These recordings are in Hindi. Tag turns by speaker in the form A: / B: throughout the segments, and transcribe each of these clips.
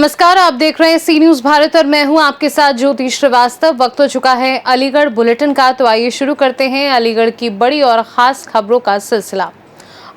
A: नमस्कार, आप देख रहे हैं सी न्यूज भारत और मैं हूं आपके साथ ज्योति श्रीवास्तव। वक्त हो चुका है अलीगढ़ बुलेटिन का, तो आइए शुरू करते हैं अलीगढ़ की बड़ी और खास खबरों का सिलसिला।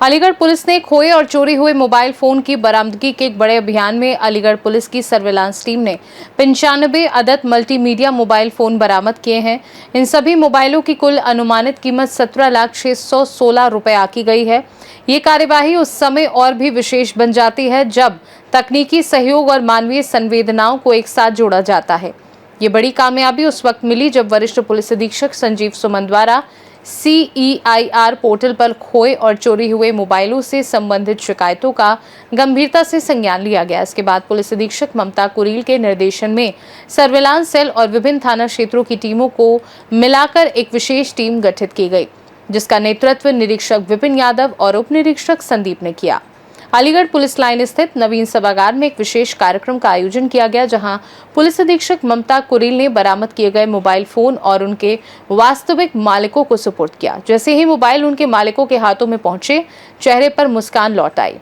A: अलीगढ़ पुलिस ने खोए और चोरी हुए मोबाइल फोन की बरामदगी के एक बड़े अभियान में अलीगढ़ पुलिस की सर्विलांस टीम ने 95 अदद मल्टीमीडिया मोबाइल फोन बरामद किए हैं। इन सभी मोबाइलों की कुल अनुमानित कीमत 17,616 रुपए आकी गई है। ये कार्यवाही उस समय और भी विशेष बन जाती है जब तकनीकी सहयोग और मानवीय संवेदनाओं को एक साथ जोड़ा जाता है। ये बड़ी कामयाबी उस वक्त मिली जब वरिष्ठ पुलिस अधीक्षक संजीव सुमन द्वारा CEIR पोर्टल पर खोए और चोरी हुए मोबाइलों से संबंधित शिकायतों का गंभीरता से संज्ञान लिया गया। इसके बाद पुलिस अधीक्षक ममता कुरील के निर्देशन में सर्विलांस सेल और विभिन्न थाना क्षेत्रों की टीमों को मिलाकर एक विशेष टीम गठित की गई, जिसका नेतृत्व निरीक्षक विपिन यादव और उप निरीक्षक संदीप ने किया। अलीगढ़ पुलिस लाइन स्थित नवीन सभागार में एक विशेष कार्यक्रम का आयोजन किया गया, जहां पुलिस अधीक्षक ममता कुरील ने बरामद किए गए मोबाइल फोन और उनके वास्तविक मालिकों को सुपुर्द किया। जैसे ही मोबाइल उनके मालिकों के हाथों में पहुंचे, चेहरे पर मुस्कान लौट आई।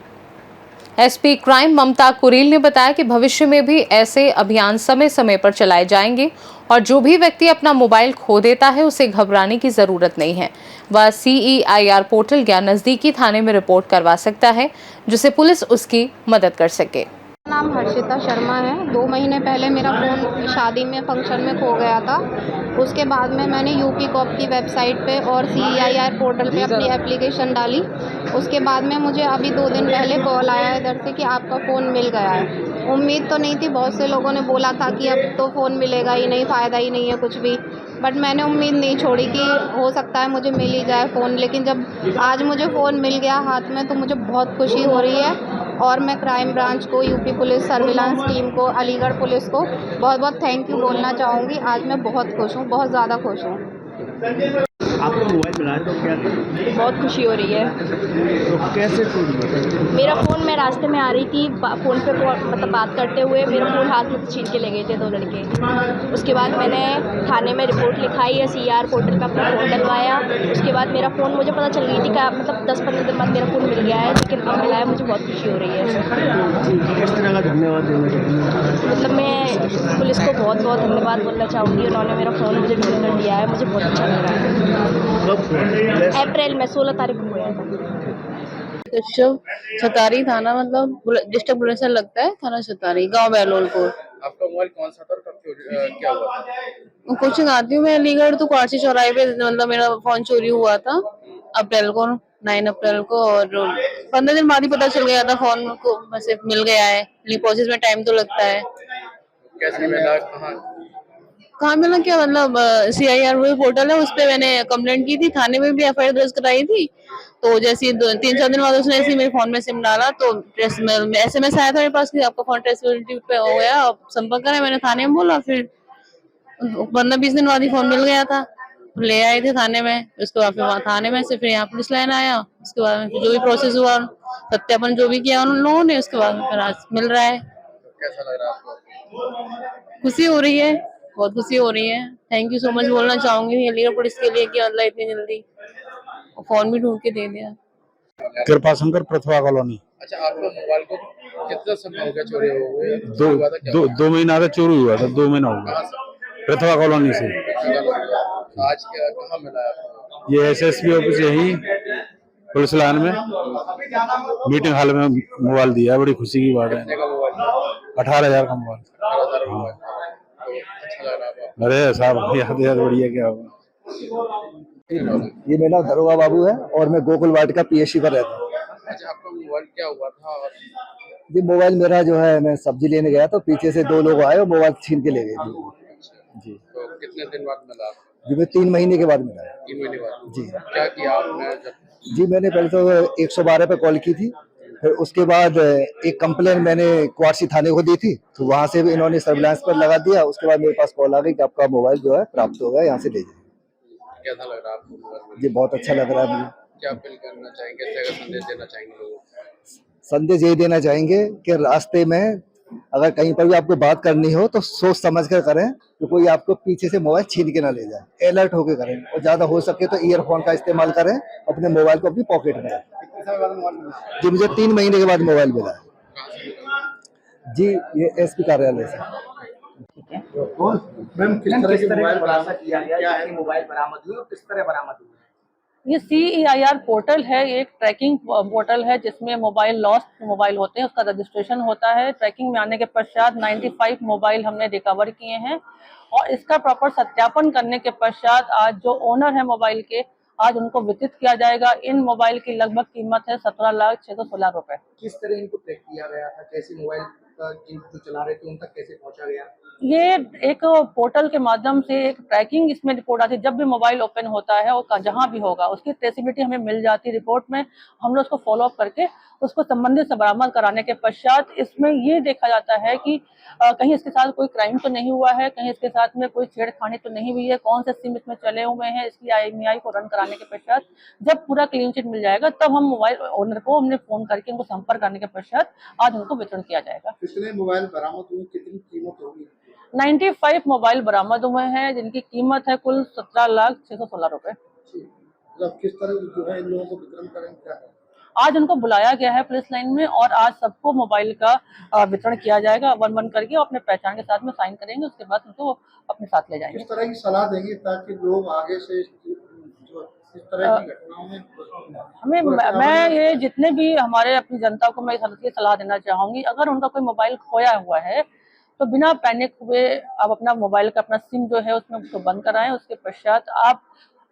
A: SP क्राइम ममता कुरील ने बताया कि भविष्य में भी ऐसे अभियान समय समय पर चलाए जाएंगे और जो भी व्यक्ति अपना मोबाइल खो देता है उसे घबराने की जरूरत नहीं है। वह CEIR पोर्टल या नजदीकी थाने में रिपोर्ट करवा सकता है, जिससे पुलिस उसकी मदद कर सके।
B: नाम हर्षिता शर्मा है। 2 महीने पहले मेरा फ़ोन शादी में फंक्शन में खो गया था। उसके बाद में मैंने यूपी कॉप की वेबसाइट पे और CEIR पोर्टल पे अपनी एप्लीकेशन डाली। उसके बाद में मुझे अभी 2 दिन पहले कॉल आया इधर से कि आपका फ़ोन मिल गया है। उम्मीद तो नहीं थी, बहुत से लोगों ने बोला था कि अब तो फ़ोन मिलेगा ही नहीं, फ़ायदा ही नहीं है कुछ भी, बट मैंने उम्मीद नहीं छोड़ी कि हो सकता है मुझे मिल ही जाए फ़ोन। लेकिन जब आज मुझे फ़ोन मिल गया हाथ में तो मुझे बहुत खुशी हो रही है और मैं क्राइम ब्रांच को, यूपी पुलिस सर्विलांस टीम को, अलीगढ़ पुलिस को बहुत बहुत थैंक यू बोलना चाहूँगी। आज मैं बहुत खुश हूँ, बहुत ज़्यादा खुश हूँ।
C: आपको मोबाइल मिला है तो क्या
B: बहुत खुशी हो रही है।
C: तो कैसे
B: मेरा फ़ोन, मैं रास्ते में आ रही थी, फ़ोन पे मतलब बात करते हुए मेरा फ़ोन हाथ में छीन के ले गए थे 2 लड़के। उसके बाद मैंने थाने में रिपोर्ट लिखाई है, CEIR पोर्टल पे अपना फ़ोन डलवाया। उसके बाद मेरा फ़ोन, मुझे पता चल गई थी कि मतलब 10-15 दिन बाद मेरा फ़ोन मिल गया है, लेकिन अब मिला है, मुझे बहुत खुशी हो रही है।
C: किस तरह का धन्यवाद देना चाहूँगी?
B: मतलब मैं पुलिस को बहुत बहुत धन्यवाद बोलना चाहूँगी। उन्होंने मेरा फ़ोन मुझे ढूंढ कर दिया है, मुझे बहुत अच्छा लग रहा है। अप्रैल में 16 तारीख को हुआ था।
D: छतारी थाना, मतलब डिस्ट्रिक्ट बुलेटिन लगता है, थाना छतारी, गांव बहलोलपुर।
E: आपका मोबाइल कौन सा था और कब क्या हुआ था?
D: कोचिंग आती हूँ मैं अलीगढ़, तो क्वारसी चौराहे पे मतलब मेरा फोन चोरी हुआ था अप्रैल को, 9 अप्रैल को, और 15 दिन बाद ही पता चल गया था फोन को, बस मिल गया है। प्रोसेस में टाइम तो लगता है।
E: कैसे मिला,
D: कहाँ मिला क्या, मतलब CEIR वो पोर्टल है, उस पे मैंने कंप्लेंट की थी, थाने में भी FIR दर्ज कराई थी। तो जैसे 3-4 दिन बाद उसने ऐसे मेरे फोन में सिम डाला तो SMS आया था मेरे पास कि आपका फोन ट्रेसेबिलिटी पे हो गया, आप संपर्क करें। मैंने थाने में बोला, फिर 15-20 दिन बाद ही फोन मिल गया था। ले आए थे थाने में, उसके बाद फिर वहाँ थाने में से फिर यहाँ पुलिस लाइन आया। उसके बाद में जो भी प्रोसेस हुआ, सत्यापन जो भी किया उन लोगों ने, उसके बाद फिर आज मिल रहा है।
E: कैसा लग रहा है आपको?
D: खुशी हो रही है, बहुत खुशी हो रही है। थैंक यू सो मच बोलना चाहूंगी अलीगढ़ पुलिस के लिए कि मतलब इतनी जल्दी फोन भी ढूंढ के दे दिया।
F: कृपा शंकर प्रथवा कॉलोनी।
E: अच्छा, आपको मोबाइल को कितना समय हो गया चोरी हुए?
F: दो महीना से चोरी हुआ था, 2 महीना हो गया। प्रथवा कॉलोनी से।
E: आज क्या कहाँ मिला है आपको?
F: ये SSP ऑफिस यही पुलिस लाइन में मीटिंग हॉल में मोबाइल दिया, बड़ी खुशी की बात है। 18,000 का मोबाइल।
E: अच्छा लग रहा है आपको?
F: अरे साहब, याद बढ़िया, क्या होगा।
C: ये मेरा दरोगा बाबू है और मैं गोकुल वाटिका PSC पर रहता हूँ।
E: अच्छा, आपका मोबाइल क्या हुआ था? और
C: ये मोबाइल मेरा जो है, मैं सब्जी लेने गया तो पीछे से 2 लोग आए और मोबाइल छीन के ले गए थे। जी।
E: तो कितने दिन बाद मिला आपको?
C: जी, मैं 3 महीने के बाद मिला है।
E: 3 महीने बाद?
C: जी।
E: क्या किया आपने जब?
C: जी, मैंने पहले तो 112 पे कॉल की थी, फिर उसके बाद एक कंप्लेन मैंने क्वारसी थाने को दी थी, तो वहां से भी इन्होंने सर्विलांस पर लगा दिया। उसके बाद मेरे पास कॉल आ गई कि आपका मोबाइल जो है प्राप्त हो गया, यहाँ से ले जाइए।
E: कैसा लग रहा है आपको मोबाइल?
C: जी, बहुत अच्छा लग रहा है मुझे।
E: क्या अपील करना चाहेंगे, कैसे अगर संदेश देना चाहेंगे लोगों को?
C: संदेश यही देना चाहेंगे कि रास्ते में अगर कहीं पर भी आपको बात करनी हो तो सोच समझ कर करें कि कोई आपको पीछे से मोबाइल छीन के ना ले जाए। अलर्ट होकर करें और ज्यादा हो सके तो ईयरफोन का इस्तेमाल करें, अपने मोबाइल को अपनी पॉकेट में रखें। जी, मुझे 3 महीने के बाद मोबाइल मिला है। जी, ये एसपी कार्यालय से।
E: मैम किस तरह की मोबाइल बरामद किया गया, क्या है मोबाइल बरामद हुई और किस तरह बरामद हुई?
D: ये CEIR पोर्टल है, ये एक ट्रैकिंग पोर्टल है जिसमें मोबाइल लॉस्ट मोबाइल होते हैं उसका रजिस्ट्रेशन होता है। ट्रैकिंग में आने के पश्चात 95 मोबाइल हमने रिकवर किए हैं और इसका प्रॉपर सत्यापन करने के पश्चात आज जो ओनर है मोबाइल के, आज उनको वितरित किया जाएगा। इन मोबाइल की लगभग कीमत है 17,616 रुपए।
E: किस तरह इनको ट्रैक किया गया था, कैसे मोबाइल का जो चला रहे थे उन तक कैसे पहुंचा गया?
D: ये एक पोर्टल के माध्यम से एक ट्रैकिंग इसमें रिपोर्ट आती है। जब भी मोबाइल ओपन होता है और जहां भी होगा उसकी ट्रेसिबिलिटी हमें मिल जाती है रिपोर्ट में। हम लोग उसको फॉलो अप करके उसको संबंधित से बरामद कराने के पश्चात इसमें ये देखा जाता है कि कहीं इसके साथ कोई क्राइम तो नहीं हुआ है, कहीं इसके साथ में कोई छेड़खानी तो नहीं हुई है, कौन से सिम इसमें चले हुए हैं। इसकी IMEI को रन कराने के पश्चात जब पूरा क्लीन चिट मिल जाएगा तब हम मोबाइल ओनर को हमने फोन करके उनको संपर्क करने के पश्चात आज उनको वितरण किया जाएगा।
E: कितने मोबाइल बरामद हुए, कितनी कीमत होगी?
D: 95 मोबाइल बरामद हुए हैं जिनकी कीमत है कुल 17,616 रुपए।
E: मतलब किस तरह जो है इन लोगों को वितरण करेंगे, क्या है?
D: आज उनको बुलाया गया है पुलिस लाइन में और आज सबको मोबाइल का वितरण किया जाएगा। वन करके अपने पहचान के साथ में साइन करेंगे, उसके बाद उनको अपने साथ ले जाएंगे।
E: किस तरह की सलाह देंगे ताकि लोग आगे से जो इस तरह की घटनाओं में
D: मैं ये जितने भी हमारे अपनी जनता को मैं ये सलाह देना चाहूंगी, अगर उनका कोई मोबाइल खोया हुआ है तो बिना पैनिक हुए आप अपना मोबाइल का अपना सिम जो है उसमें उसको बंद कराएं। उसके पश्चात आप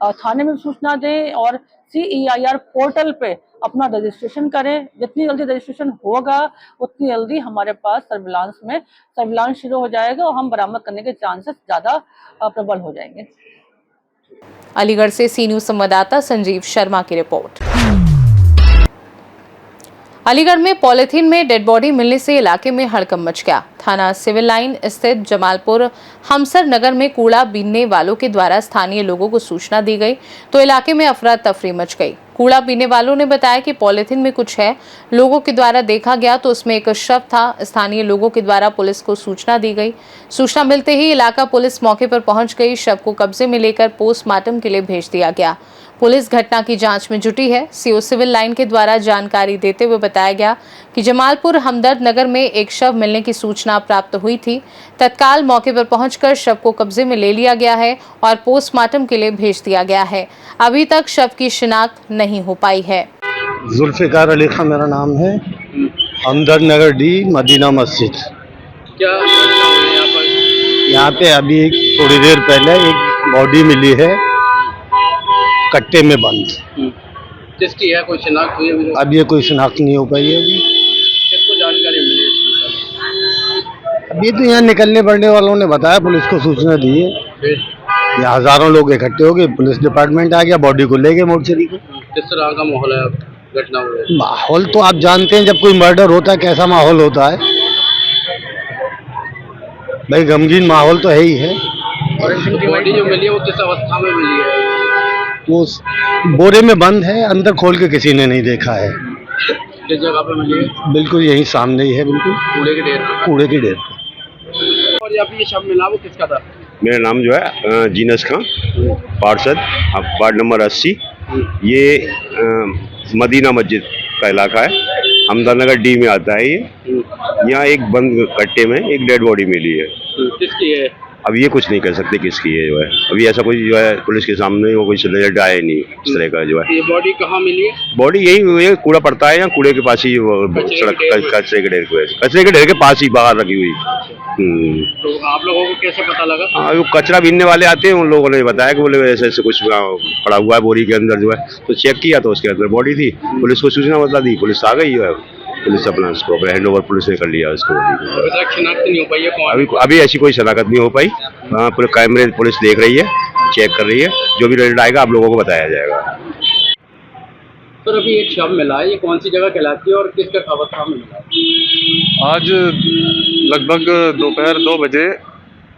D: थाने में सूचना दें और CEIR पोर्टल पे अपना रजिस्ट्रेशन करें। जितनी जल्दी रजिस्ट्रेशन होगा उतनी जल्दी हमारे पास सर्विलांस शुरू हो जाएगा और हम बरामद करने के चांसेस ज़्यादा प्रबल हो जाएंगे।
A: अलीगढ़ से सी न्यूज संवाददाता संजीव शर्मा की रिपोर्ट। अलीगढ़ में पॉलिथीन में डेड बॉडी मिलने से इलाके में हड़कंप मच गया। थाना सिविल लाइन स्थित जमालपुर हमसर नगर में कूड़ा बीनने वालों के द्वारा स्थानीय लोगों को सूचना दी गई तो इलाके में अफरा तफरी मच गई। कूड़ा बीनने वालों ने बताया कि पॉलिथीन में कुछ है, लोगों के द्वारा देखा गया तो उसमें एक शव था। स्थानीय लोगों के द्वारा पुलिस को सूचना दी गई। सूचना मिलते ही इलाका पुलिस मौके पर पहुंच गई। शव को कब्जे में लेकर पोस्टमार्टम के लिए भेज दिया गया। पुलिस घटना की जांच में जुटी है। CO सिविल लाइन के द्वारा जानकारी देते हुए बताया गया कि जमालपुर हमदर्द नगर में एक शव मिलने की सूचना प्राप्त हुई थी। तत्काल मौके पर पहुंचकर शव को कब्जे में ले लिया गया है और पोस्टमार्टम के लिए भेज दिया गया है। अभी तक शव की शिनाख्त नहीं हो पाई है।
G: जुल्फिकार अली खान मेरा नाम है, हमदर्द नगर D मदीना मस्जिद।
E: क्या
G: यहाँ पे अभी थोड़ी देर पहले एक बॉडी मिली है कट्टे में बंद।
E: किसकी है, कोई शिनाख्त हुई है?
G: अब ये कोई शिनाख्त नहीं हो पाई है अभी।
E: किसको जानकारी मिली है?
G: अभी तो यहाँ निकलने पड़ने वालों ने बताया, पुलिस को सूचना दी है। यहाँ हजारों लोग इकट्ठे हो गए, पुलिस डिपार्टमेंट आ गया, बॉडी को ले गए मोर्चरी को।
E: किस तरह का माहौल है घटना हुई?
G: माहौल तो आप जानते हैं जब कोई मर्डर होता है कैसा माहौल होता है भाई, गमगीन माहौल तो है ही है।
E: और बॉडी जो मिली है वो किस अवस्था में मिली है?
G: वो बोरे में बंद है, अंदर खोल के किसी ने नहीं देखा है।
E: किस जगह पे मिली है?
G: बिल्कुल यहीं सामने ही है, बिल्कुल
E: कूड़े के ढेर पे।
G: कूड़े की ढेर।
E: और यहाँ पे ये शव मिला वो किसका था?
H: मेरा नाम जो है जीनस खान, पार्षद वार्ड नंबर 80। ये मदीना मस्जिद का इलाका है, हमदर्द नगर D में आता है ये। यहाँ एक बंद कट्टे में एक डेड बॉडी मिली है।
E: किसकी है?
H: अब ये कुछ नहीं कह सकते किसकी है जो है। अभी ऐसा कोई जो है पुलिस के सामने वो कोई रिजल्ट आया नहीं इस तरह का जो है।
E: ये बॉडी कहाँ मिली है?
H: बॉडी यही कूड़ा पड़ता है, यहाँ कूड़े के पास ही वो सड़क कचरे के ढेर के पास ही बाहर रखी हुई।
E: तो आप लोगों को कैसे पता लगा?
H: हाँ, वो कचरा बीनने वाले आते हैं, उन लोगों ने बताया कि बोले ऐसे ऐसे कुछ पड़ा हुआ है बोरी के अंदर जो है। तो चेक किया तो उसके अंदर बॉडी थी। पुलिस को सूचना बता दी, पुलिस आ गई जो है। पुलिस अपना उसको हैंड ओवर पुलिस ने कर लिया उसको।
E: शिनाख्त नहीं हो पाई है कौन?
H: अभी ऐसी कोई शनाख्त नहीं हो पाई। पूरे कैमरे पुलिस देख रही है, चेक कर रही है। जो भी रिजल्ट आएगा आप लोगों को बताया जाएगा।
E: सर अभी एक शव मिला है, ये कौन सी जगह कहलाती है और किसके अवस्था में मिला?
I: आज लगभग दोपहर 2 बजे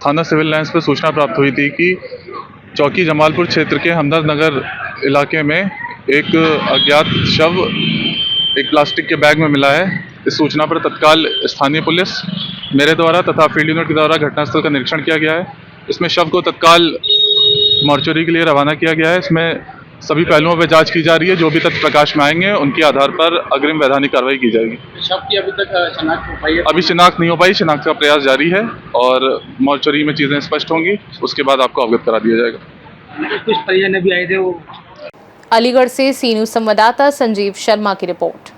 I: थाना सिविल लाइंस पर सूचना प्राप्त हुई थी कि चौकी जमालपुर क्षेत्र के हमदर्द नगर इलाके में एक अज्ञात शव एक प्लास्टिक के बैग में मिला है। इस सूचना पर तत्काल स्थानीय पुलिस मेरे द्वारा तथा फील्ड यूनिट के द्वारा घटनास्थल का निरीक्षण किया गया है। इसमें शव को तत्काल मॉर्चरी के लिए रवाना किया गया है। इसमें सभी पहलुओं पर जांच की जा रही है। जो भी तथ्य प्रकाश में आएंगे उनके आधार पर अग्रिम वैधानिक कार्रवाई की जाएगी।
E: शव की अभी तक शनाख्त हो पाई है?
I: अभी शिनाख्त नहीं हो पाई, शिनाख्त का प्रयास जारी है और मॉर्चरी में चीज़ें स्पष्ट होंगी, उसके बाद आपको अवगत करा दिया जाएगा।
E: कुछ परिजन भी आए थे वो।
A: अलीगढ़ से सी न्यूज संवाददाता संजीव शर्मा की रिपोर्ट।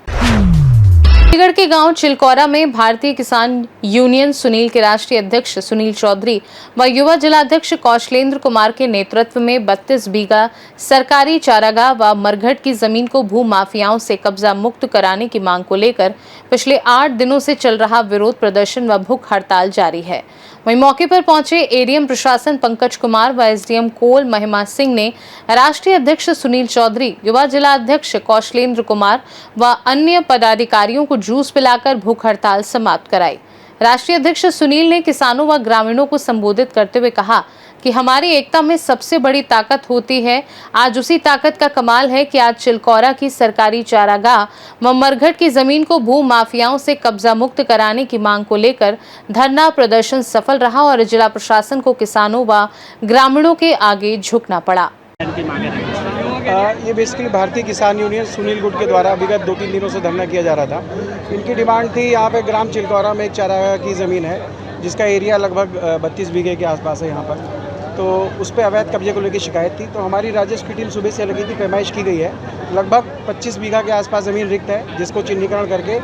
A: अलीगढ़ के गांव चिलकौरा में भारतीय किसान यूनियन सुनील के राष्ट्रीय अध्यक्ष सुनील चौधरी व युवा जिलाध्यक्ष कौशलेंद्र कुमार के नेतृत्व में 32 बीघा सरकारी चारागाह व मरघट की जमीन को भू माफियाओं से कब्जा मुक्त कराने की मांग को लेकर पिछले 8 दिनों से चल रहा विरोध प्रदर्शन व भूख हड़ताल जारी है। वहीं मौके पर पहुंचे एडीएम प्रशासन पंकज कुमार व एसडीएम कोल महिमा सिंह ने राष्ट्रीय अध्यक्ष सुनील चौधरी, युवा जिला अध्यक्ष कौशलेंद्र कुमार व अन्य पदाधिकारियों को जूस पिलाकर भूख हड़ताल समाप्त कराई। राष्ट्रीय अध्यक्ष सुनील ने किसानों व ग्रामीणों को संबोधित करते हुए कहा कि हमारी एकता में सबसे बड़ी ताकत होती है। आज उसी ताकत का कमाल है कि आज चिलकौरा की सरकारी चारागाह व मरघट की जमीन को भू माफियाओं से कब्जा मुक्त कराने की मांग को लेकर धरना प्रदर्शन सफल रहा और जिला प्रशासन को किसानों व ग्रामीणों के आगे झुकना पड़ा।
J: ये बेसिकली भारतीय किसान यूनियन सुनील गुट के द्वारा विगत 2-3 दिनों से धरना किया जा रहा था। इनकी डिमांड थी, यहाँ पे ग्राम चिलकौरा में एक चारागाह की ज़मीन है जिसका एरिया लगभग 32 बीघे के आसपास है यहाँ पर, तो उस पर अवैध कब्जे को लेकर शिकायत थी। तो हमारी राजस्व की टीम सुबह से लगी थी, पैमाइश की गई है। लगभग 25 बीघा के आसपास ज़मीन रिक्त है जिसको चिन्हीकरण करके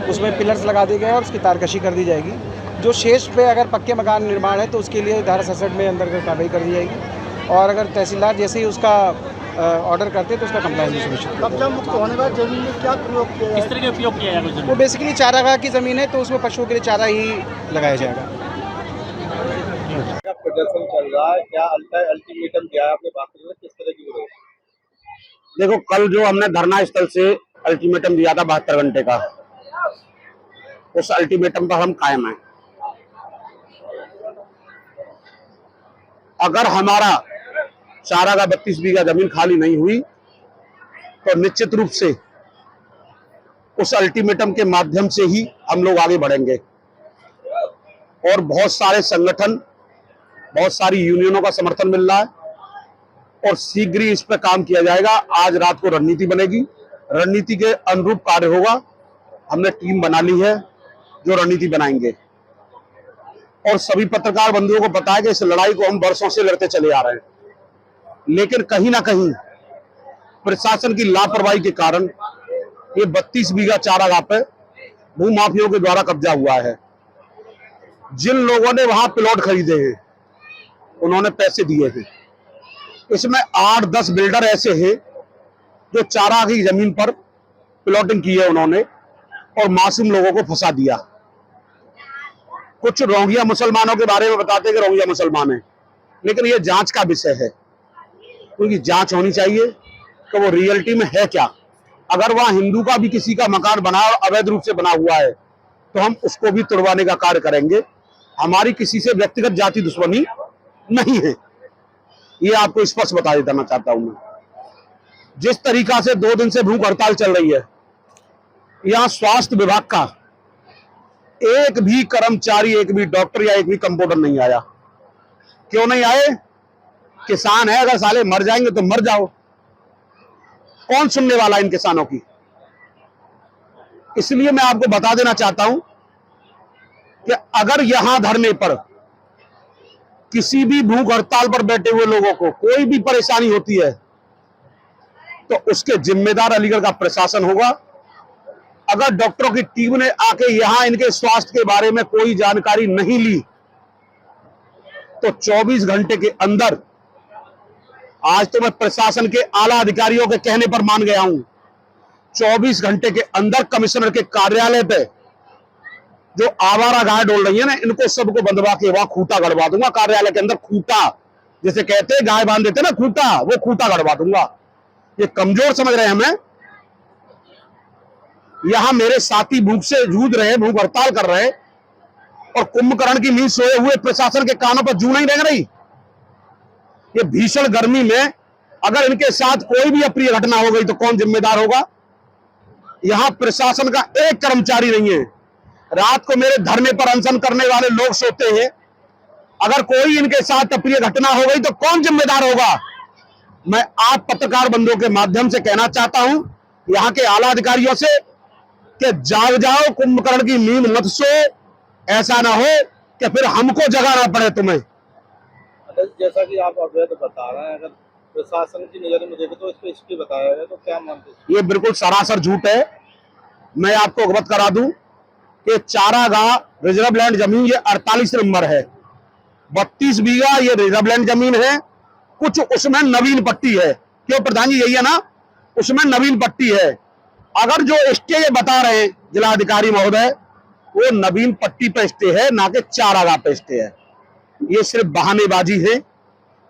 J: उसमें पिलर्स लगा दिए गए और उसकी तारकशी कर दी जाएगी। जो शेष पे अगर पक्के मकान निर्माण है तो उसके लिए धारा 67 में अंतर्गत कार्रवाई कर दी जाएगी और अगर तहसीलदार जैसे ही उसका ऑर्डर करते हैं तो उसका कंप्लायंस भी सुनिश्चित कब्जा मुक्त होने के बाद जमीन में क्या प्रयोग किया जाएगा? किस तरह के उपयोग किया जाएगा? वो बेसिकली चारागाह की ज़मीन है तो उसमें पशुओं के लिए चारा ही लगाया जाएगा।
K: क्या प्रदर्शन चल रहा है, क्या अल्टीमेटम दिया है आपने, बात करें किस तरह की विरोध?
L: देखो, कल जो हमने धरना स्थल से अल्टीमेटम दिया था 72 घंटे का, उस अल्टीमेटम पर हम कायम हैं। अगर हमारा चारागाह 32 बीघा जमीन खाली नहीं हुई तो निश्चित रूप से उस अल्टीमेटम के माध्यम से ही हम लोग आगे बढ़ेंगे और बहुत सारे संगठन, बहुत सारी यूनियनों का समर्थन मिल रहा है और शीघ्र ही इस पर काम किया जाएगा। आज रात को रणनीति बनेगी, रणनीति के अनुरूप कार्य होगा। हमने टीम बना ली है जो रणनीति बनाएंगे और सभी पत्रकार बंधुओं को पता है कि इस लड़ाई को हम वर्षों से लड़ते चले आ रहे हैं, लेकिन कहीं ना कहीं प्रशासन की लापरवाही के कारण ये 32 बीघा चारागाह पे भूमाफियों के द्वारा कब्जा हुआ है। जिन लोगों ने वहां प्लॉट खरीदे हैं उन्होंने पैसे दिए हैं। इसमें 8-10 बिल्डर ऐसे हैं जो चारागाह की जमीन पर प्लॉटिंग की है उन्होंने और मासूम लोगों को फंसा दिया। कुछ रोहिंग्या मुसलमानों के बारे में बताते हैं कि रोहिंग्या मुसलमान है, लेकिन ये जांच का विषय है क्योंकि जांच होनी चाहिए कि वो रियलिटी में है क्या। अगर वहां हिंदू का भी किसी का मकान बना और अवैध रूप से बना हुआ है तो हम उसको भी तुड़वाने का कार्य करेंगे। हमारी किसी से व्यक्तिगत जाति दुश्मनी नहीं है, ये आपको स्पष्ट बता देना चाहता हूं मैं। जिस तरीका से 2 दिन से भूख हड़ताल चल रही है, यहां स्वास्थ्य विभाग का एक भी कर्मचारी, एक भी डॉक्टर या एक भी कंपाउंडर नहीं आया। क्यों नहीं आए? किसान है, अगर साले मर जाएंगे तो मर जाओ, कौन सुनने वाला इन किसानों की। इसलिए मैं आपको बता देना चाहता हूं कि अगर यहां धरने पर किसी भी भूख हड़ताल पर बैठे हुए लोगों को कोई भी परेशानी होती है तो उसके जिम्मेदार अलीगढ़ का प्रशासन होगा। अगर डॉक्टरों की टीम ने आके यहां इनके स्वास्थ्य के बारे में कोई जानकारी नहीं ली तो 24 घंटे के अंदर, आज तो मैं प्रशासन के आला अधिकारियों के कहने पर मान गया हूं, 24 घंटे के अंदर कमिश्नर के कार्यालय पे जो आवारा गाय डोल रही है ना, इनको सबको बंधवा के वहां खूंटा गड़वा दूंगा। कार्यालय के अंदर खूंटा, जैसे कहते हैं गाय बांध देते ना खूंटा, वो खूंटा गड़वा दूंगा। ये कमजोर समझ रहे हैं हमें? यहां मेरे साथी भूख से जूझ रहे, भूख हड़ताल कर रहे और कुंभकर्ण की नींद सोए हुए प्रशासन के कानों पर जू नहीं रह रही। ये भीषण गर्मी में अगर इनके साथ कोई भी अप्रिय घटना हो गई तो कौन जिम्मेदार होगा? यहां प्रशासन का एक कर्मचारी नहीं है। रात को मेरे धरने पर अनशन करने वाले लोग सोते हैं, अगर कोई इनके साथ अप्रिय घटना हो गई तो कौन जिम्मेदार होगा? मैं आप पत्रकार बंधुओं के माध्यम से कहना चाहता हूं यहाँ के आला अधिकारियों से कि जाग जाओ, कुंभकर्ण की नींद मत सो। ऐसा ना हो कि फिर हमको जगाना पड़े तुम्हें।
K: जैसा कि आप अवैध बता रहे हैं, अगर प्रशासन की नजर में देखें तो इस पर हिस्ट्री बताया है, तो क्या मानते हैं?
L: ये बिल्कुल सरासर झूठ है। मैं आपको अवगत करा दूं कि चारागाह रिजर्व लैंड जमीन ये 48 नंबर है। 32 बीघा ये रिजर्व लैंड जमीन है, कुछ उसमें नवीन पट्टी है। क्यों प्रधान जी, यही है ना, उसमें नवीन पट्टी है। अगर जो स्टे ये बता रहे हैं जिलाधिकारी महोदय, वो नवीन पट्टी पे स्टे है, ना कि चारागाह पे स्टे है। ये सिर्फ बहानेबाजी है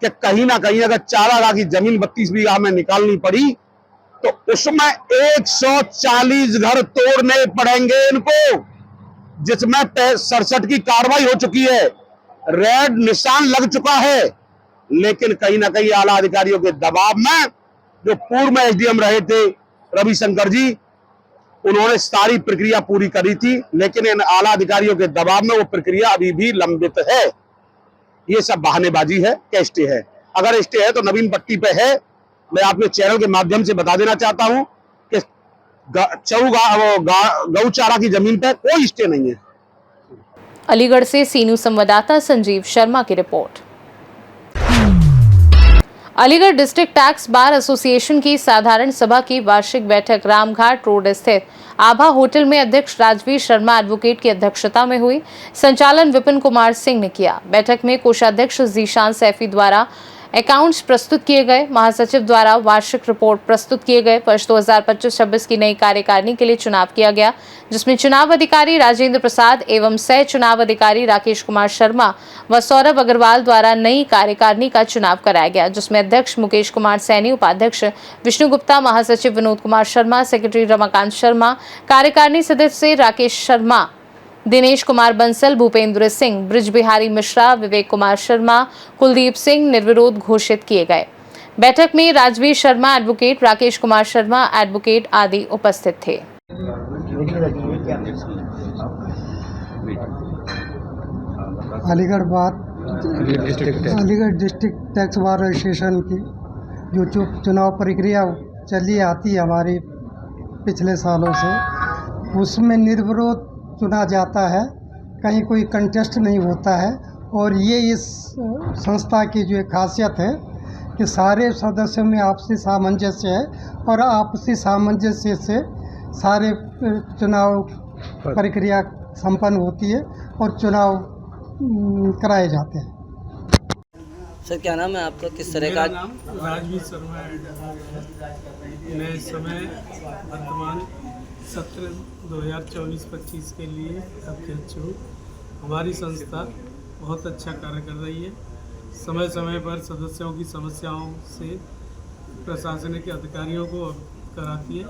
L: कि कहीं ना कहीं अगर चारागाह की जमीन 32 बीघा में निकालनी पड़ी तो उसमें 140 घर तोड़ने पड़ेंगे इनको, जिसमें 67 की कार्रवाई हो चुकी है, रेड निशान लग चुका है। लेकिन कहीं ना कहीं आला अधिकारियों के दबाव में, जो पूर्व में एसडीएम रहे थे रविशंकर जी, उन्होंने सारी प्रक्रिया पूरी करी थी, लेकिन इन आला अधिकारियों के दबाव में वो प्रक्रिया अभी भी लंबित है। ये सब बहानेबाजी है कि स्टे है। अगर स्टे है तो नवीन पट्टी पे है। मैं आपके चैनल के माध्यम से बता देना चाहता हूं कि गौचारा की जमीन पे कोई स्टे नहीं है।
A: अलीगढ़ से सीनू संवाददाता संजीव शर्मा की report. Aligarh district tax bar association की साधारण सभा की वार्षिक बैठक रामघाट रोड स्थित आभा होटल में अध्यक्ष राजवीर शर्मा एडवोकेट की अध्यक्षता में हुई। संचालन विपिन कुमार सिंह ने किया। बैठक में कोषाध्यक्ष जीशान सैफी द्वारा अकाउंट्स प्रस्तुत किए गए। महासचिव द्वारा वार्षिक रिपोर्ट प्रस्तुत किए गए। वर्ष 2025-26 की नई कार्यकारिणी के लिए चुनाव किया गया, जिसमें चुनाव अधिकारी राजेंद्र प्रसाद एवं सह चुनाव अधिकारी राकेश कुमार शर्मा व सौरभ अग्रवाल द्वारा नई कार्यकारिणी का चुनाव कराया गया, जिसमें अध्यक्ष मुकेश कुमार सैनी, उपाध्यक्ष विष्णु गुप्ता, महासचिव विनोद कुमार शर्मा, सेक्रेटरी रमाकांत शर्मा, कार्यकारिणी सदस्य राकेश शर्मा, दिनेश कुमार बंसल, भूपेंद्र सिंह, ब्रिज बिहारी मिश्रा, विवेक कुमार शर्मा, कुलदीप सिंह निर्विरोध घोषित किए गए। बैठक में राजवीर शर्मा एडवोकेट, राकेश कुमार शर्मा एडवोकेट आदि उपस्थित थे।
M: Aligarh district tax bar association की जो चुनाव प्रक्रिया चली आती है हमारी पिछले सालों से, उसमें निर्विरोध चुना जाता है, कहीं कोई कंटेस्ट नहीं होता है। और ये इस संस्था की जो एक खासियत है कि सारे सदस्यों में आपसी सामंजस्य है और आपसी सामंजस्य से सारे चुनाव प्रक्रिया संपन्न होती है और चुनाव कराए जाते हैं।
N: सर क्या नाम है आपका, किस तरह का?
O: मेरा नाम राजवीर शर्मा है। मैं इस समय वर्तमान सत्र 2024-25 के लिए अध्यक्ष हूँ। हमारी संस्था बहुत अच्छा कार्य कर रही है। समय समय पर सदस्यों की समस्याओं से प्रशासनिक अधिकारियों को अवगत कराती है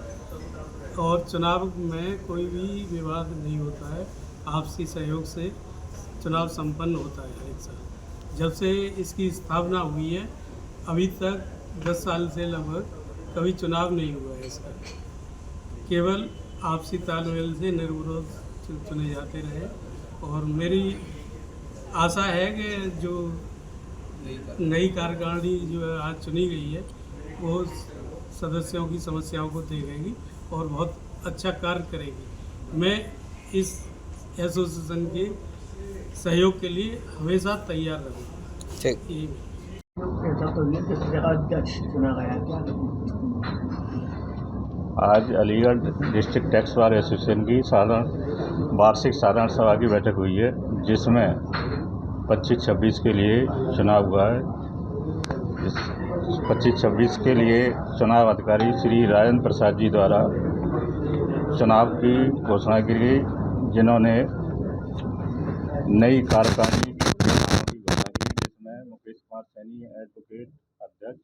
O: और चुनाव में कोई भी विवाद नहीं होता है। आपसी सहयोग से चुनाव संपन्न होता है। एक साल जब से इसकी स्थापना हुई है अभी तक 10 साल से लगभग कभी चुनाव नहीं हुआ है इसका। केवल आपसी तालमेल से निर्विरोध चुने जाते रहे और मेरी आशा है कि जो नई कार्यकारिणी जो आज चुनी गई है वो सदस्यों की समस्याओं को देखेगी और बहुत अच्छा कार्य करेगी। मैं इस एसोसिएशन के सहयोग के लिए हमेशा तैयार रहूँगा।
P: आज Aligarh district tax bar association की वार्षिक साधारण सभा की बैठक हुई है, जिसमें 25-26 के लिए चुनाव हुआ है। इस 25-26 के लिए चुनाव अधिकारी श्री राजेंद्र प्रसाद जी द्वारा चुनाव की घोषणा की गई, जिन्होंने नई कार्यकारिणी की घोषणा की, जिसमें मुकेश कुमार सैनी एडवोकेट अध्यक्ष,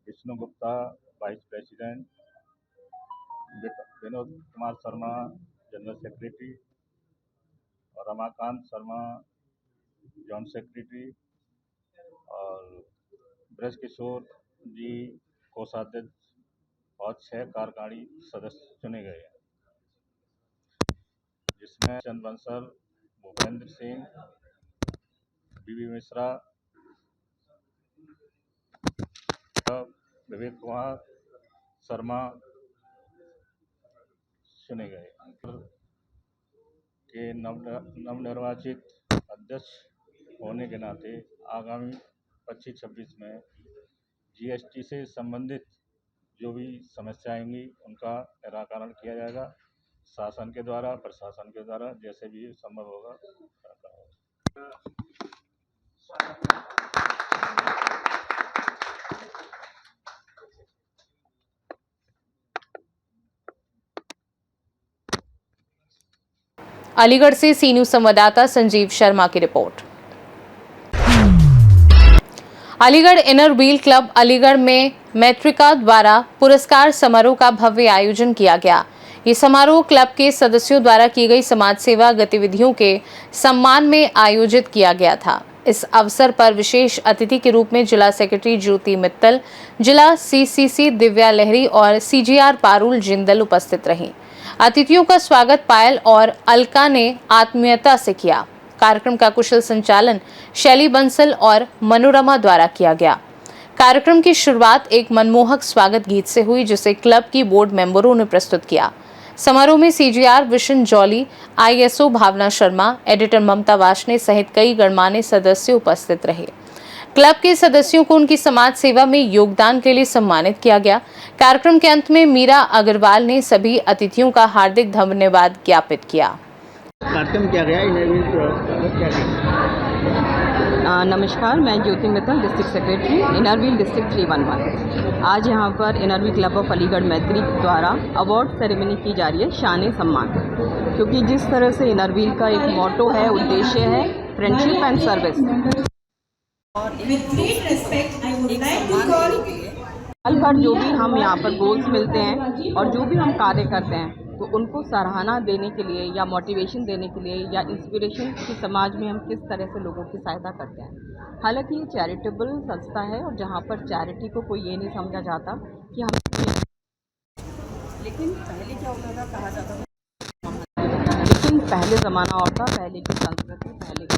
P: Vishnu Gupta vice president, Vinod Kumar Sharma general secretary और रमाकांत शर्मा जॉइंट सेक्रेटरी और ब्रज किशोर जी कोषाध्यक्ष और 6 कार्यकारिणी सदस्य चुने गए हैं, जिसमें चंद बंसल, भूपेंद्र सिंह, बीबी मिश्रा, विवेक कुमार शर्मा चुने गए के नवनिर्वाचित अध्यक्ष होने के नाते आगामी 25-26 में जीएसटी से संबंधित जो भी समस्या आएंगी उनका निराकरण किया जाएगा। शासन के द्वारा, प्रशासन के द्वारा जैसे भी संभव होगा।
A: अलीगढ़ से सी न्यूज संवाददाता संजीव शर्मा की report. Aligarh inner Wheel club Aligarh में मैट्रिका द्वारा पुरस्कार समारोह का भव्य आयोजन किया गया। ये समारोह क्लब के सदस्यों द्वारा की गई समाज सेवा गतिविधियों के सम्मान में आयोजित किया गया था। इस अवसर पर विशेष अतिथि के रूप में जिला सेक्रेटरी ज्योति मित्तल, जिला सीसीसी दिव्या लहरी और सीजीआर पारुल जिंदल उपस्थित रहीं। अतिथियों का स्वागत पायल और अलका ने आत्मीयता से किया। कार्यक्रम का कुशल संचालन शैली बंसल और मनोरमा द्वारा किया गया। कार्यक्रम की शुरुआत एक मनमोहक स्वागत गीत से हुई, जिसे क्लब की बोर्ड मेंबरों ने प्रस्तुत किया। समारोह में सीजीआर विशन जॉली, आईएसओ भावना शर्मा, एडिटर ममता वाशने सहित कई गणमान्य सदस्य उपस्थित रहे। क्लब के सदस्यों को उनकी समाज सेवा में योगदान के लिए सम्मानित किया गया। कार्यक्रम के अंत में मीरा अग्रवाल ने सभी अतिथियों का हार्दिक धन्यवाद ज्ञापित किया।
N: कार्यक्रम किया गया नमस्कार, मैं Jyoti Mittal, district secretary Inner Wheel district 311। आज यहाँ पर Inner Wheel club of Aligarh Maitri द्वारा अवार्ड सेरेमनी की जा रही है, शान सम्मान। क्योंकि जिस तरह से इनर व्हील का एक मोटो है, उद्देश्य है फ्रेंडशिप एंड सर्विस, साल भर जो भी हम यहाँ पर गोल्स मिलते हैं और जो भी हम कार्य करते हैं तो उनको सराहना देने के लिए या मोटिवेशन देने के लिए या इंस्पिरेशन कि समाज में हम किस तरह से लोगों की सहायता करते हैं। हालांकि ये चैरिटेबल संस्था है और जहाँ पर चैरिटी को कोई ये नहीं समझा जाता कि हम, लेकिन पहले क्या होता था, कहा जाता था, लेकिन पहले ज़माना और था, पहले की संस्कृति, पहले की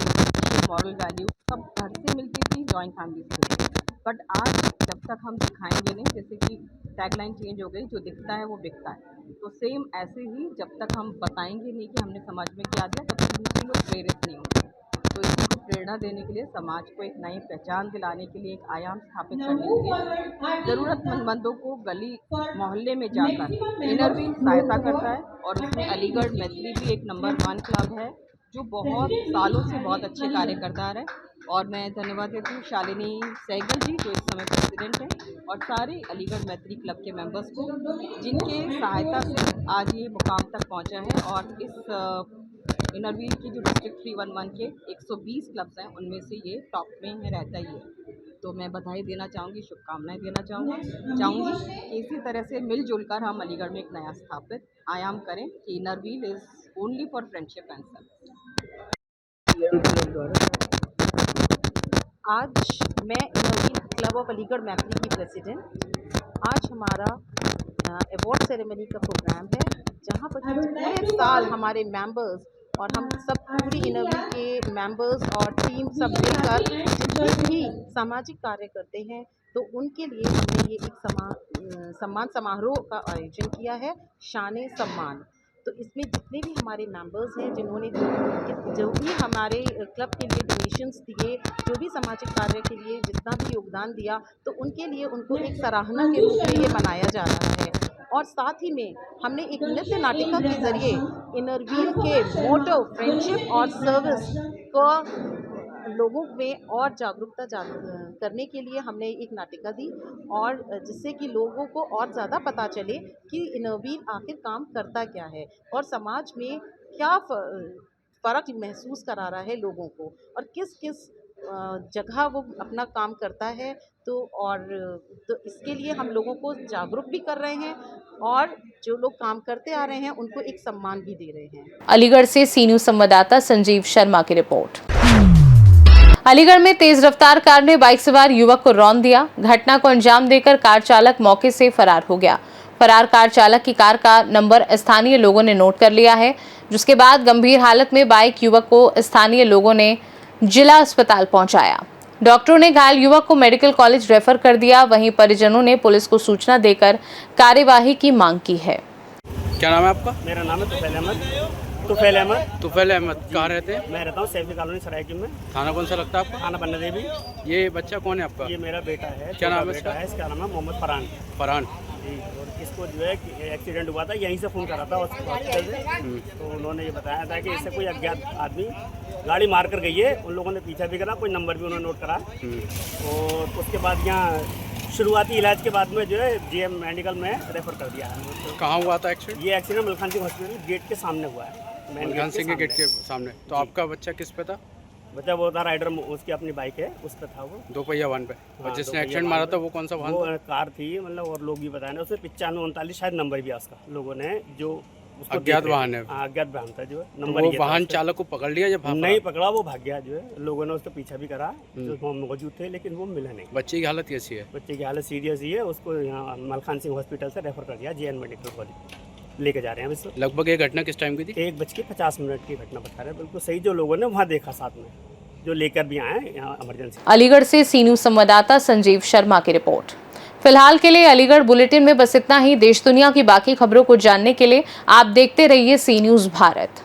N: मॉरल वैल्यू सब घर से मिलती थी, जॉइंट फैमिली से। बट आज जब तक हम दिखाएंगे नहीं, जैसे कि टैगलाइन चेंज हो गई, जो दिखता है वो बिकता है, तो सेम ऐसे ही जब तक हम बताएंगे नहीं कि हमने समाज में क्या दिया, तब तक दूसरे लोग प्रेरित नहीं होंगे। तो इसी को प्रेरणा देने के लिए, समाज को एक नई पहचान दिलाने के लिए, एक आयाम स्थापित करने के लिए ज़रूरतमंदों को गली मोहल्ले में जाकर इनर व्हील सहायता करता है। और उसमें अलीगढ़ मैत्री भी एक नंबर 1 क्लब है जो बहुत सालों से बहुत अच्छे कार्य करता आ रहा है। और मैं धन्यवाद देती हूँ शालिनी सहगल जी, जो इस समय प्रेसिडेंट हैं, और सारे अलीगढ़ मैत्री क्लब के मेंबर्स को, जिनके सहायता से आज ये मुकाम तक पहुंचा है। और इस इनर व्हील की जो डिस्ट्रिक्ट 311 के 120 क्लब्स हैं, उनमें से ये टॉप में है, रहता ही है। तो मैं बधाई देना चाहूँगी, शुभकामनाएं देना चाहूँगी कि इसी तरह से मिलजुल कर हम अलीगढ़ में एक नया स्थापित आयाम करें कि inner wheel is only for friendship and service.
Q: आज मैं inner Wheel club of Aligarh मैत्री की प्रेसिडेंट। आज हमारा अवार्ड सेरेमनी का प्रोग्राम है, जहाँ पर पूरे साल हमारे मेंबर्स और हम सब पूरी इनर व्हील के मेंबर्स और टीम सब मिलकर जितने भी सामाजिक कार्य करते हैं, तो उनके लिए हमने ये एक सम्मान समारोह का आयोजन किया है, शान सम्मान। तो इसमें जितने भी हमारे मेंबर्स हैं, जिन्होंने जो भी हमारे क्लब के लिए डोनेशंस दिए, जो भी सामाजिक कार्य के लिए जितना भी योगदान दिया, तो उनके लिए उनको एक सराहना के रूप में ये मनाया जा रहा है। और साथ ही में हमने एक नृत्य नाटिका के ज़रिए इनर व्हील के मोटो फ्रेंडशिप और सर्विस को लोगों में और जागरूकता करने के लिए हमने एक नाटिका दी, और जिससे कि लोगों को और ज़्यादा पता चले कि इनर व्हील आखिर काम करता क्या है और समाज में क्या फ़र्क महसूस करा रहा है लोगों को, और किस किस जगह वो अपना काम करता है। तो इसके लिए हम लोगों को जागरूक भी कर रहे हैं, और जो लोग काम करते आ रहे हैं उनको एक सम्मान भी दे रहे हैं।
A: अलीगढ़ से सी न्यूज संवाददाता संजीव शर्मा की रिपोर्ट। अलीगढ़ में तेज रफ्तार कार ने बाइक सवार युवक को रौंद दिया। घटना को अंजाम देकर कार चालक मौके से फरार हो गया। फरार कार चालक की कार का नंबर स्थानीय लोगों ने नोट कर लिया है, जिसके बाद गंभीर हालत में बाइक युवक को स्थानीय लोगों ने जिला अस्पताल पहुंचाया। डॉक्टरों ने घायल युवक को मेडिकल कॉलेज रेफर कर दिया। वहीं परिजनों ने पुलिस को सूचना देकर कार्यवाही की मांग की है।
E: क्या नाम है आपका?
R: मेरा नाम है तुफैल अहमद। तुफैल अहमद।
E: तुफैल अहमद कहाँ रहते हैं?
R: मैं रहता हूँ सैफी कॉलोनी सरायकी में।
E: थाना कौन सा लगता है आपको?
R: थाना बन्ना देवी।
E: ये बच्चा कौन है आपका?
R: ये मेरा बेटा है।
E: क्या नाम है
R: बेटा है, इसका नाम है मोहम्मद फरहान।
E: फरहान
R: जी। और इसको जो है एक्सीडेंट हुआ था, यहीं से फ़ोन करा था हॉस्पिटल से। तो उन्होंने ये बताया था कि इससे कोई अज्ञात आदमी गाड़ी मार कर गई है। उन लोगों ने पीछा भी करा, कोई नंबर भी उन्होंने नोट करा। और उसके बाद यहाँ शुरुआती इलाज के बाद में जो है जीएम मेडिकल में रेफर कर दिया है।
E: कहाँ हुआ था एक्सीडेंट?
R: ये accident Malkhan Singh hospital gate के सामने हुआ है।
E: मलखान सिंह के गेट के सामने। तो आपका बच्चा किस पे था?
R: बच्चा वो था राइडर, उसकी अपनी बाइक है, उस पर था वो।
E: 2 पहिया वाहन पे।
R: हाँ,
E: और जिसने एक्सीडेंट मारा था वो कौन सा वाहन
R: वो
E: था?
R: कार थी, मतलब और लोग भी बताए ना उसे 9539 शायद नंबर भी है उसका। लोगों ने जो उसको
E: अज्ञात वाहन है।
R: हाँ, अज्ञात वाहन था जो
E: तो
R: नंबर।
E: वो वाहन चालक को पकड़ लिया जब
R: नहीं पकड़ा, वो भाग गया। जो है लोगों ने उसका पीछा भी करा, जो मौजूद थे, लेकिन वो मिला नहीं।
E: बच्चे की हालत कैसी है?
R: बच्चे की हालत सीरियस ही है। उसको यहाँ मलखान सिंह हॉस्पिटल से रेफर कर दिया, JN मेडिकल कॉलेज लेके जा रहे हैं इसको।
E: लगभग ये घटना किस टाइम की थी?
R: 1:50 की घटना बता रहे हैं। बिल्कुल सही, जो लोगों ने वहाँ देखा साथ में, जो लेकर भी आए यहाँ इमरजेंसी।
A: अलीगढ़ से सी न्यूज़ संवाददाता संजीव शर्मा की रिपोर्ट। फिलहाल के लिए अलीगढ़ बुलेटिन में बस इतना ही। देश दुनिया की बाकी खबरों को जानने के लिए आप देखते रहिए सी न्यूज़ भारत।